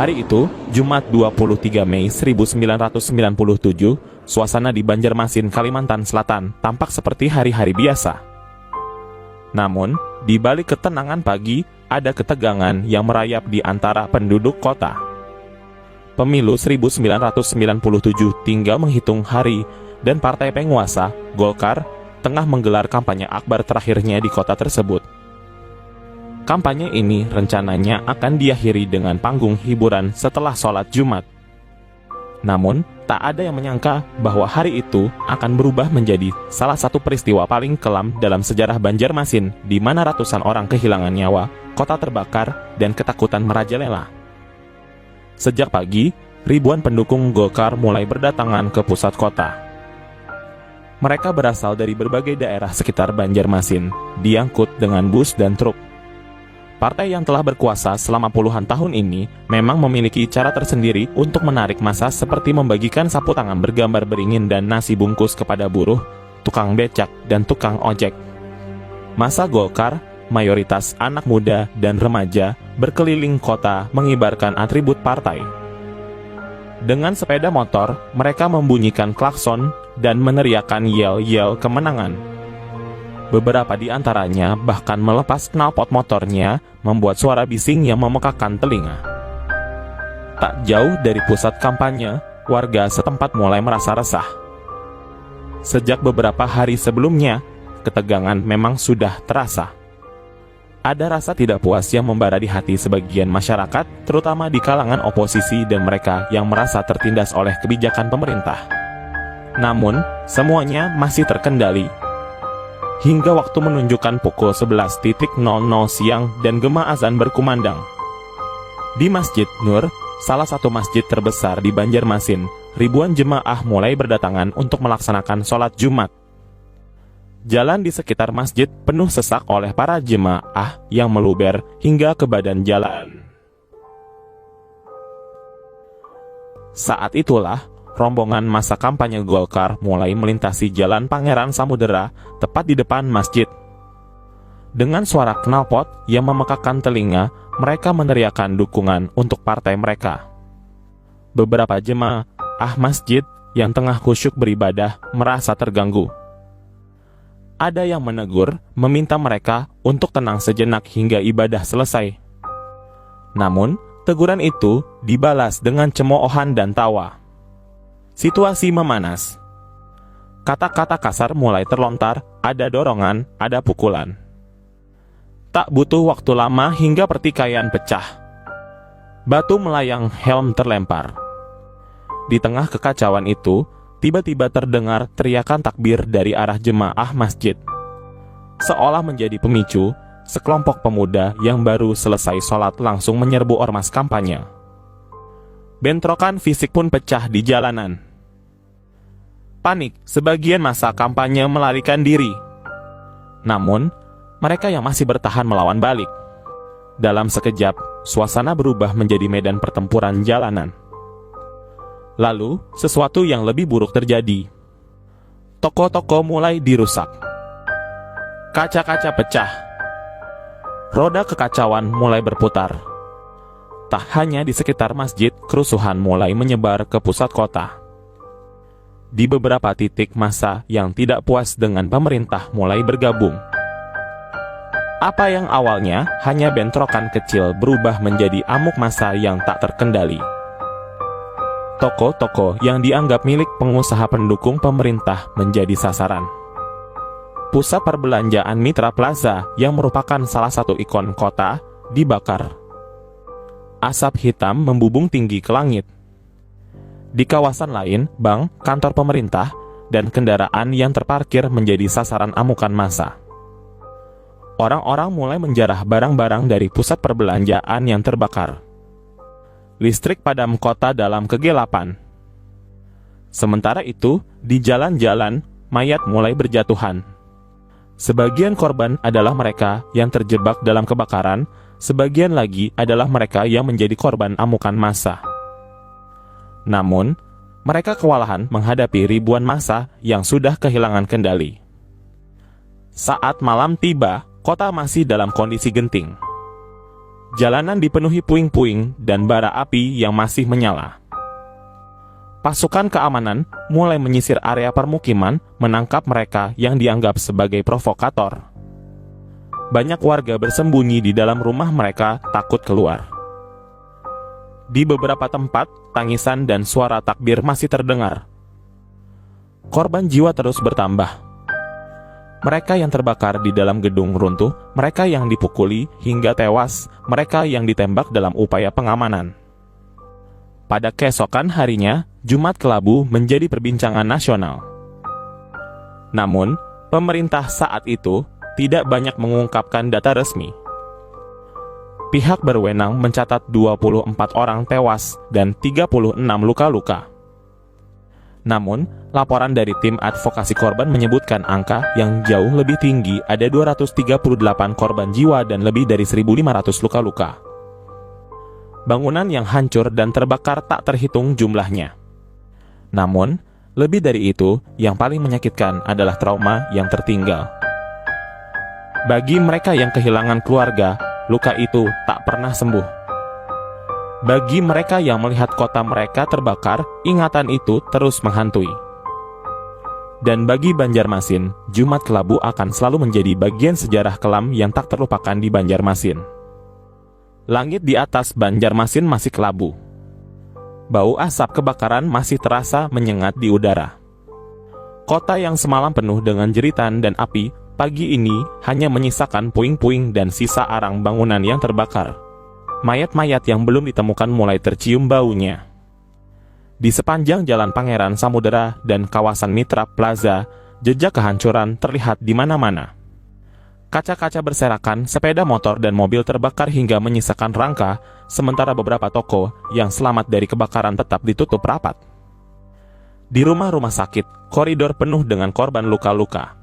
Hari itu, Jumat 23 Mei 1997, suasana di Banjarmasin, Kalimantan Selatan tampak seperti hari-hari biasa. Namun, di balik ketenangan pagi, ada ketegangan yang merayap di antara penduduk kota. Pemilu 1997 tinggal menghitung hari, dan partai penguasa, Golkar, tengah menggelar kampanye akbar terakhirnya di kota tersebut. Kampanye ini rencananya akan diakhiri dengan panggung hiburan setelah sholat Jumat. Namun, tak ada yang menyangka bahwa hari itu akan berubah menjadi salah satu peristiwa paling kelam dalam sejarah Banjarmasin, di mana ratusan orang kehilangan nyawa, kota terbakar, dan ketakutan merajalela. Sejak pagi, ribuan pendukung Golkar mulai berdatangan ke pusat kota. Mereka berasal dari berbagai daerah sekitar Banjarmasin, diangkut dengan bus dan truk. Partai yang telah berkuasa selama puluhan tahun ini memang memiliki cara tersendiri untuk menarik massa, seperti membagikan sapu tangan bergambar beringin dan nasi bungkus kepada buruh, tukang becak, dan tukang ojek. Massa Golkar, mayoritas anak muda dan remaja, berkeliling kota mengibarkan atribut partai. Dengan sepeda motor, mereka membunyikan klakson dan meneriakkan yel-yel kemenangan. Beberapa di antaranya bahkan melepas knalpot motornya, membuat suara bising yang memekakan telinga. Tak jauh dari pusat kampanye, warga setempat mulai merasa resah. Sejak beberapa hari sebelumnya, ketegangan memang sudah terasa. Ada rasa tidak puas yang membara di hati sebagian masyarakat, terutama di kalangan oposisi dan mereka yang merasa tertindas oleh kebijakan pemerintah. Namun, semuanya masih terkendali. Hingga waktu menunjukkan pukul 11.00 siang dan gema azan berkumandang. Di Masjid Nur, salah satu masjid terbesar di Banjarmasin, ribuan jemaah mulai berdatangan untuk melaksanakan sholat Jumat. Jalan di sekitar masjid penuh sesak oleh para jemaah yang meluber hingga ke badan jalan. Saat itulah, rombongan massa kampanye Golkar mulai melintasi Jalan Pangeran Samudera, tepat di depan masjid. Dengan suara knalpot yang memekakan telinga, mereka meneriakkan dukungan untuk partai mereka. Beberapa jemaah masjid yang tengah khusyuk beribadah merasa terganggu. Ada yang menegur, meminta mereka untuk tenang sejenak hingga ibadah selesai. Namun, teguran itu dibalas dengan cemoohan dan tawa. Situasi memanas. Kata-kata kasar mulai terlontar, ada dorongan, ada pukulan. Tak butuh waktu lama hingga pertikaian pecah. Batu melayang, helm terlempar. Di tengah kekacauan itu, tiba-tiba terdengar teriakan takbir dari arah jemaah masjid. Seolah menjadi pemicu, sekelompok pemuda yang baru selesai sholat langsung menyerbu ormas kampanye. Bentrokan fisik pun pecah di jalanan. Panik, sebagian massa kampanye melarikan diri. Namun, mereka yang masih bertahan melawan balik. Dalam sekejap, suasana berubah menjadi medan pertempuran jalanan. Lalu, sesuatu yang lebih buruk terjadi. Toko-toko mulai dirusak. Kaca-kaca pecah. Roda kekacauan mulai berputar. Tak hanya di sekitar masjid, kerusuhan mulai menyebar ke pusat kota. Di beberapa titik, massa yang tidak puas dengan pemerintah mulai bergabung. Apa yang awalnya hanya bentrokan kecil berubah menjadi amuk massa yang tak terkendali. Toko-toko yang dianggap milik pengusaha pendukung pemerintah menjadi sasaran. Pusat perbelanjaan Mitra Plaza yang merupakan salah satu ikon kota dibakar. Asap hitam membubung tinggi ke langit. Di kawasan lain, bank, kantor pemerintah, dan kendaraan yang terparkir menjadi sasaran amukan massa. Orang-orang mulai menjarah barang-barang dari pusat perbelanjaan yang terbakar. Listrik padam kota dalam kegelapan. Sementara itu, di jalan-jalan, mayat mulai berjatuhan. Sebagian korban adalah mereka yang terjebak dalam kebakaran, sebagian lagi adalah mereka yang menjadi korban amukan massa. Namun, mereka kewalahan menghadapi ribuan massa yang sudah kehilangan kendali. Saat malam tiba, kota masih dalam kondisi genting. Jalanan dipenuhi puing-puing dan bara api yang masih menyala. Pasukan keamanan mulai menyisir area permukiman, menangkap mereka yang dianggap sebagai provokator. Banyak warga bersembunyi di dalam rumah mereka, takut keluar. Di beberapa tempat, tangisan dan suara takbir masih terdengar. Korban jiwa terus bertambah. Mereka yang terbakar di dalam gedung runtuh, mereka yang dipukuli hingga tewas, mereka yang ditembak dalam upaya pengamanan. Pada keesokan harinya, Jumat Kelabu menjadi perbincangan nasional. Namun, pemerintah saat itu tidak banyak mengungkapkan data resmi. Pihak berwenang mencatat 24 orang tewas dan 36 luka-luka. Namun, laporan dari tim advokasi korban menyebutkan angka yang jauh lebih tinggi, ada 238 korban jiwa dan lebih dari 1.500 luka-luka. Bangunan yang hancur dan terbakar tak terhitung jumlahnya. Namun, lebih dari itu, yang paling menyakitkan adalah trauma yang tertinggal. Bagi mereka yang kehilangan keluarga, luka itu tak pernah sembuh. Bagi mereka yang melihat kota mereka terbakar, ingatan itu terus menghantui. Dan bagi Banjarmasin, Jumat Kelabu akan selalu menjadi bagian sejarah kelam yang tak terlupakan di Banjarmasin. Langit di atas Banjarmasin masih kelabu. Bau asap kebakaran masih terasa menyengat di udara. Kota yang semalam penuh dengan jeritan dan api, pagi ini hanya menyisakan puing-puing dan sisa arang bangunan yang terbakar. Mayat-mayat yang belum ditemukan mulai tercium baunya. Di sepanjang Jalan Pangeran Samudera dan kawasan Mitra Plaza, jejak kehancuran terlihat di mana-mana. Kaca-kaca berserakan, sepeda motor dan mobil terbakar hingga menyisakan rangka, sementara beberapa toko yang selamat dari kebakaran tetap ditutup rapat. Di rumah-rumah sakit, koridor penuh dengan korban luka-luka.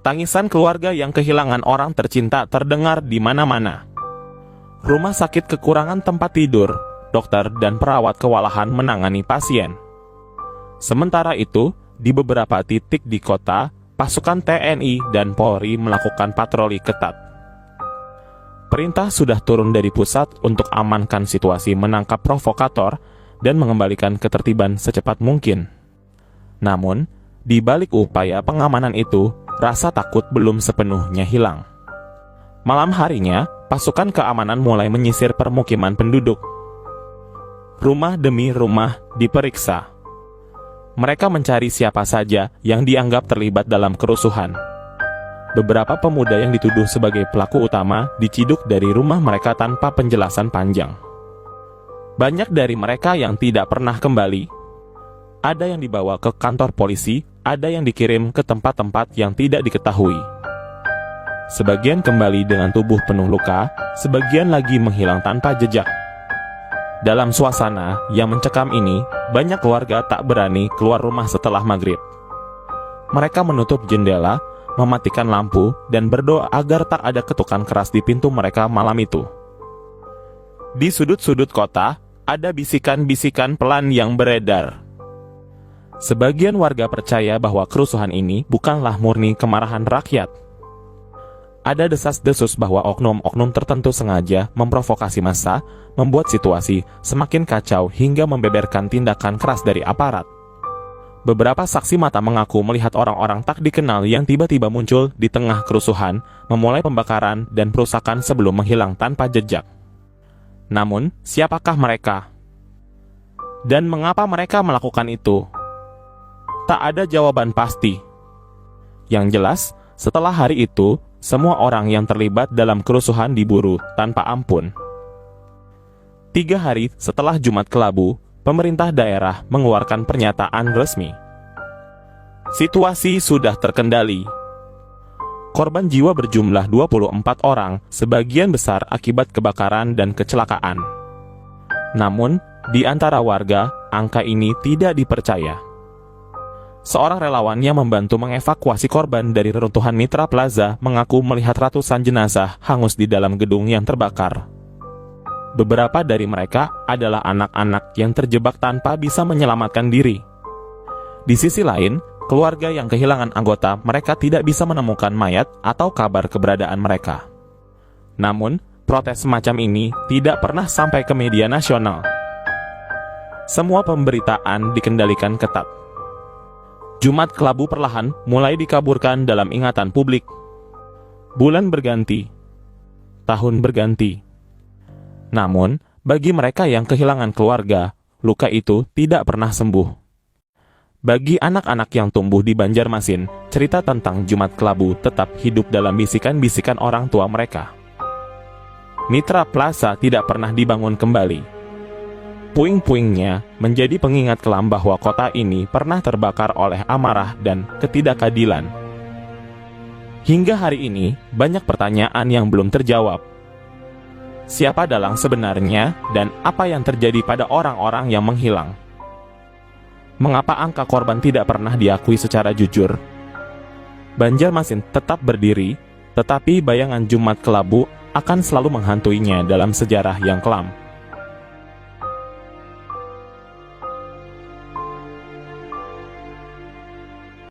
Tangisan keluarga yang kehilangan orang tercinta terdengar di mana-mana. Rumah sakit kekurangan tempat tidur, dokter dan perawat kewalahan menangani pasien. Sementara itu, di beberapa titik di kota, pasukan TNI dan Polri melakukan patroli ketat. Perintah sudah turun dari pusat untuk amankan situasi, menangkap provokator, dan mengembalikan ketertiban secepat mungkin. Namun, di balik upaya pengamanan itu, rasa takut belum sepenuhnya hilang. Malam harinya, pasukan keamanan mulai menyisir permukiman penduduk. Rumah demi rumah diperiksa. Mereka mencari siapa saja yang dianggap terlibat dalam kerusuhan. Beberapa pemuda yang dituduh sebagai pelaku utama diciduk dari rumah mereka tanpa penjelasan panjang. Banyak dari mereka yang tidak pernah kembali. Ada yang dibawa ke kantor polisi, ada yang dikirim ke tempat-tempat yang tidak diketahui. Sebagian kembali dengan tubuh penuh luka, sebagian lagi menghilang tanpa jejak. Dalam suasana yang mencekam ini, banyak keluarga tak berani keluar rumah setelah maghrib. Mereka menutup jendela, mematikan lampu, dan berdoa agar tak ada ketukan keras di pintu mereka malam itu. Di sudut-sudut kota, ada bisikan-bisikan pelan yang beredar. Sebagian warga percaya bahwa kerusuhan ini bukanlah murni kemarahan rakyat. Ada desas-desus bahwa oknum-oknum tertentu sengaja memprovokasi massa, membuat situasi semakin kacau hingga membeberkan tindakan keras dari aparat. Beberapa saksi mata mengaku melihat orang-orang tak dikenal yang tiba-tiba muncul di tengah kerusuhan, memulai pembakaran dan perusakan sebelum menghilang tanpa jejak. Namun, siapakah mereka? Dan mengapa mereka melakukan itu? Tak ada jawaban pasti. Yang jelas, setelah hari itu, semua orang yang terlibat dalam kerusuhan diburu tanpa ampun. 3 hari setelah Jumat Kelabu, pemerintah daerah mengeluarkan pernyataan resmi. Situasi sudah terkendali. Korban jiwa berjumlah 24 orang, sebagian besar akibat kebakaran dan kecelakaan. Namun, di antara warga, angka ini tidak dipercaya. Seorang relawan yang membantu mengevakuasi korban dari reruntuhan Mitra Plaza mengaku melihat ratusan jenazah hangus di dalam gedung yang terbakar. Beberapa dari mereka adalah anak-anak yang terjebak tanpa bisa menyelamatkan diri. Di sisi lain, keluarga yang kehilangan anggota mereka tidak bisa menemukan mayat atau kabar keberadaan mereka. Namun, protes semacam ini tidak pernah sampai ke media nasional. Semua pemberitaan dikendalikan ketat. Jumat Kelabu perlahan mulai dikaburkan dalam ingatan publik. Bulan berganti, tahun berganti. Namun, bagi mereka yang kehilangan keluarga, luka itu tidak pernah sembuh. Bagi anak-anak yang tumbuh di Banjarmasin, cerita tentang Jumat Kelabu tetap hidup dalam bisikan-bisikan orang tua mereka. Mitra Plaza tidak pernah dibangun kembali. Puing-puingnya menjadi pengingat kelam bahwa kota ini pernah terbakar oleh amarah dan ketidakadilan. Hingga hari ini, banyak pertanyaan yang belum terjawab. Siapa dalang sebenarnya dan apa yang terjadi pada orang-orang yang menghilang? Mengapa angka korban tidak pernah diakui secara jujur? Banjarmasin tetap berdiri, tetapi bayangan Jumat Kelabu akan selalu menghantuinya dalam sejarah yang kelam.